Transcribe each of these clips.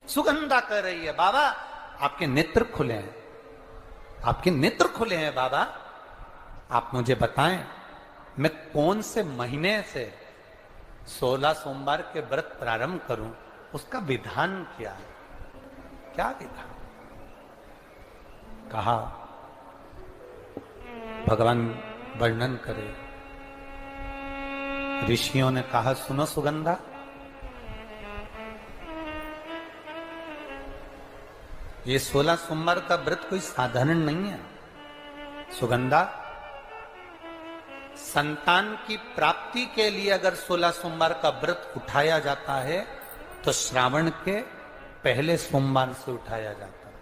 सुगंधा कह रही है, बाबा आपके नेत्र खुले हैं, आपके नेत्र खुले हैं बाबा, आप मुझे बताएं मैं कौन से महीने से 16 सोमवार के व्रत प्रारंभ करूं, उसका विधान क्या है, क्या विधान। कहा भगवान वर्णन करे। ऋषियों ने कहा सुनो सुगंधा, ये 16 सोमवार का व्रत कोई साधारण नहीं है। सुगंधा, संतान की प्राप्ति के लिए अगर 16 सोमवार का व्रत उठाया जाता है तो श्रावण के पहले सोमवार से उठाया जाता है।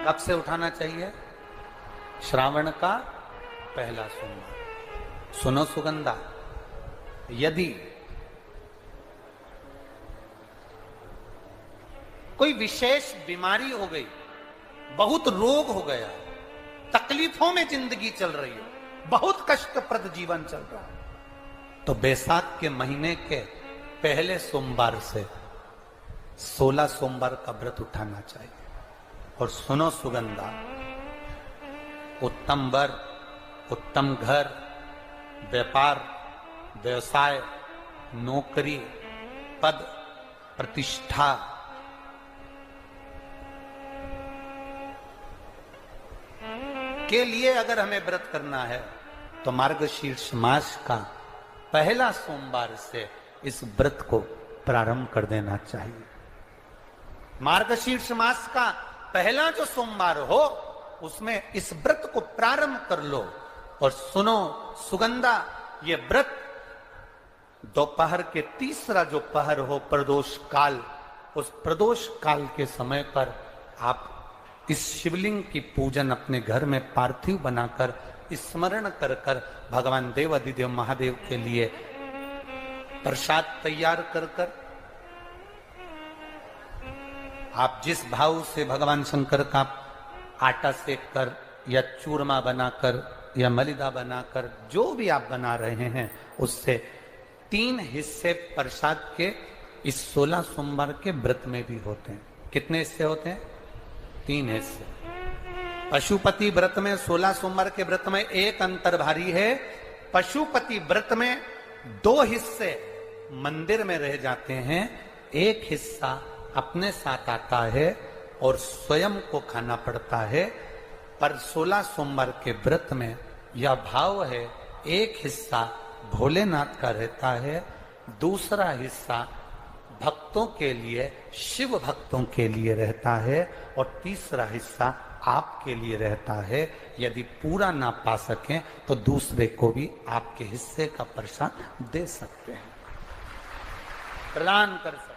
कब से उठाना चाहिए? श्रावण का पहला सोमवार। सुनो सुगंधा, यदि कोई विशेष बीमारी हो गई, बहुत रोग हो गया, तकलीफों में जिंदगी चल रही हो, बहुत कष्टप्रद जीवन चल रहा है, तो बैसाख के महीने के पहले सोमवार से 16 सोमवार का व्रत उठाना चाहिए। और सुनो सुगंधा, उत्तम वर, उत्तम घर, व्यापार, व्यवसाय, नौकरी, पद, प्रतिष्ठा, के लिए अगर हमें व्रत करना है तो मार्गशीर्ष मास का पहला सोमवार से इस व्रत को प्रारंभ कर देना चाहिए। मार्गशीर्ष मास का पहला जो सोमवार हो उसमें इस व्रत को प्रारंभ कर लो। और सुनो सुगंधा, ये व्रत दोपहर के तीसरा जो पहर हो, प्रदोष काल, उस प्रदोष काल के समय पर आप इस शिवलिंग की पूजन अपने घर में पार्थिव बनाकर स्मरण कर कर भगवान देव अधिदेव महादेव के लिए प्रसाद तैयार कर कर, आप जिस भाव से भगवान शंकर का आटा सेक कर या चूरमा बनाकर या मलिदा बनाकर जो भी आप बना रहे हैं, उससे 3 हिस्से प्रसाद के इस 16 सोमवार के व्रत में भी होते हैं। कितने हिस्से होते हैं? 3 हिस्से। पशुपति व्रत में 16 सोमवार के व्रत में एक अंतर भारी है। पशुपति व्रत में 2 हिस्से मंदिर में रह जाते हैं, एक हिस्सा अपने साथ आता है और स्वयं को खाना पड़ता है। पर 16 सोमवार के व्रत में यह भाव है, एक हिस्सा भोलेनाथ का रहता है, दूसरा हिस्सा भक्तों के लिए, शिव भक्तों के लिए रहता है, और तीसरा हिस्सा आपके लिए रहता है। यदि पूरा ना पा सकें तो दूसरे को भी आपके हिस्से का प्रसाद दे सकते हैं, प्रदान कर सकते।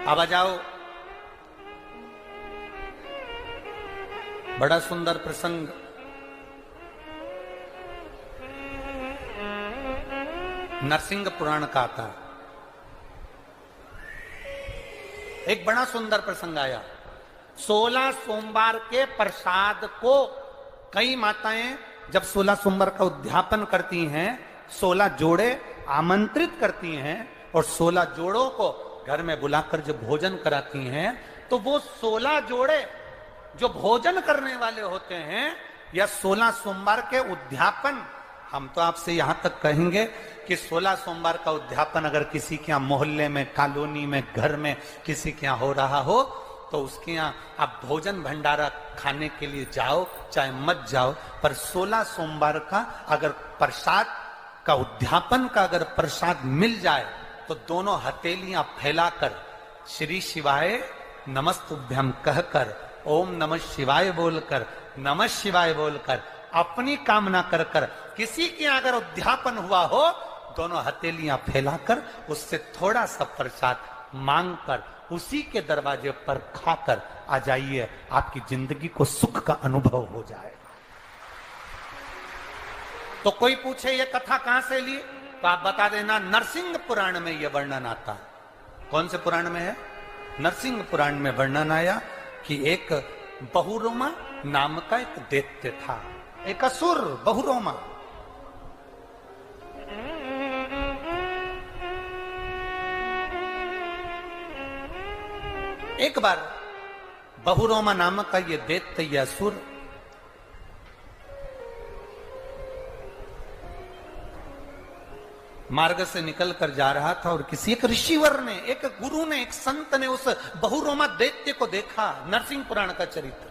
अब आ जाओ, बड़ा सुंदर प्रसंग नरसिंह पुराण का आता है। एक बड़ा सुंदर प्रसंग आया। 16 सोमवार के प्रसाद को कई माताएं जब 16 सोमवार का उद्यापन करती हैं, 16 जोड़े आमंत्रित करती हैं और 16 जोड़ों को घर में बुलाकर जब भोजन कराती हैं, तो वो 16 जोड़े जो भोजन करने वाले होते हैं या 16 सोमवार के उद्यापन, हम तो आपसे यहां तक कहेंगे कि 16 सोमवार का उद्यापन अगर किसी के यहाँ मोहल्ले में, कॉलोनी में, घर में किसी के यहाँ हो रहा हो तो उसके यहाँ आप भोजन भंडारा खाने के लिए जाओ चाहे मत जाओ, पर 16 सोमवार का अगर प्रसाद का उद्यापन का अगर प्रसाद मिल जाए तो दोनों हथेलियां फैलाकर श्री शिवाय नमस्तुभ्यम कहकर, ओम नमः शिवाय बोलकर, नमः शिवाय बोलकर अपनी कामना कर कर, किसी के अगर उद्यापन हुआ हो, दोनों हथेलियां फैलाकर उससे थोड़ा सा प्रसाद मांगकर उसी के दरवाजे पर खाकर आ जाइए, आपकी जिंदगी को सुख का अनुभव हो जाए। तो कोई पूछे ये कथा कहां से ली, तो आप बता देना नरसिंह पुराण में यह वर्णन आता है। कौन से पुराण में है? नरसिंह पुराण में वर्णन आया कि एक बहुरोमा नाम का एक दैत्य था, एक असुर बहुरोमा। एक बार बहुरोमा नामक का ये दैत्य या असुर मार्ग से निकल कर जा रहा था और किसी एक ऋषिवर ने, एक गुरु ने, एक संत ने उस बहुरोमा दैत्य को देखा। नरसिंह पुराण का चरित्र।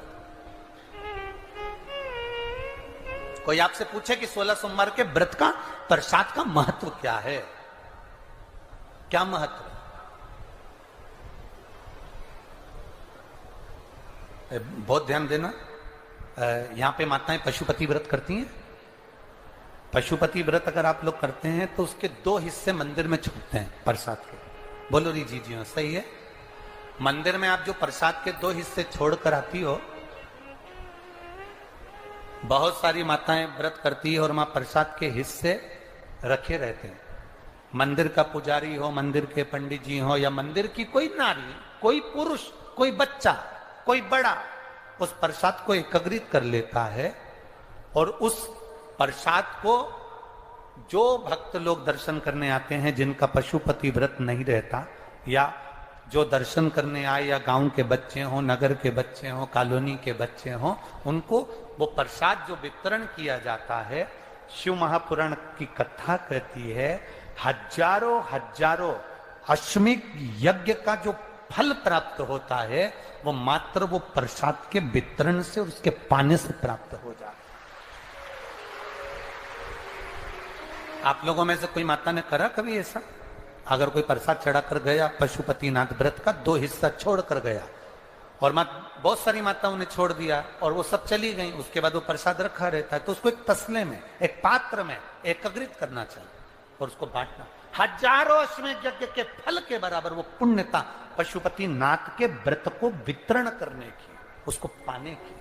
कोई आपसे पूछे कि 16 सोमवार के व्रत का प्रसाद का महत्व क्या है, क्या महत्व? बहुत ध्यान देना, यहां पे माताएं पशुपति व्रत करती हैं। पशुपति व्रत अगर आप लोग करते हैं तो उसके 2 हिस्से मंदिर में छूटते हैं प्रसाद के। बोलो री जी जी सही है। मंदिर में आप जो प्रसाद के 2 हिस्से छोड़कर आती हो, बहुत सारी माताएं व्रत करती है और वहां प्रसाद के हिस्से रखे रहते हैं। मंदिर का पुजारी हो, मंदिर के पंडित जी हो, या मंदिर की कोई नारी, कोई पुरुष, कोई बच्चा, कोई बड़ा, उस प्रसाद को एकत्रित कर लेता है और उस प्रसाद को जो भक्त लोग दर्शन करने आते हैं, जिनका पशुपति व्रत नहीं रहता, या जो दर्शन करने आए, या गांव के बच्चे हों, नगर के बच्चे हों, कॉलोनी के बच्चे हों, उनको वो प्रसाद जो वितरण किया जाता है, शिव महापुराण की कथा कहती है, हजारों हजारों अश्वमेध यज्ञ का जो फल प्राप्त होता है वो मात्र वो प्रसाद के वितरण से और उसके पाने से प्राप्त हो जाता है। आप लोगों में से कोई माता ने करा कभी ऐसा? अगर कोई प्रसाद चढ़ाकर गया, पशुपतिनाथ व्रत का 2 हिस्सा छोड़कर गया, और बहुत सारी माताओं ने छोड़ दिया और वो सब चली गई, उसके बाद वो प्रसाद रखा रहता है, तो उसको एक तसले में, एक पात्र में एकत्रित करना चाहिए और उसको बांटना। हजारों अश्वमेध यज्ञ के फल के बराबर वो पुण्यता पशुपतिनाथ के व्रत को वितरण करने की, उसको पाने की।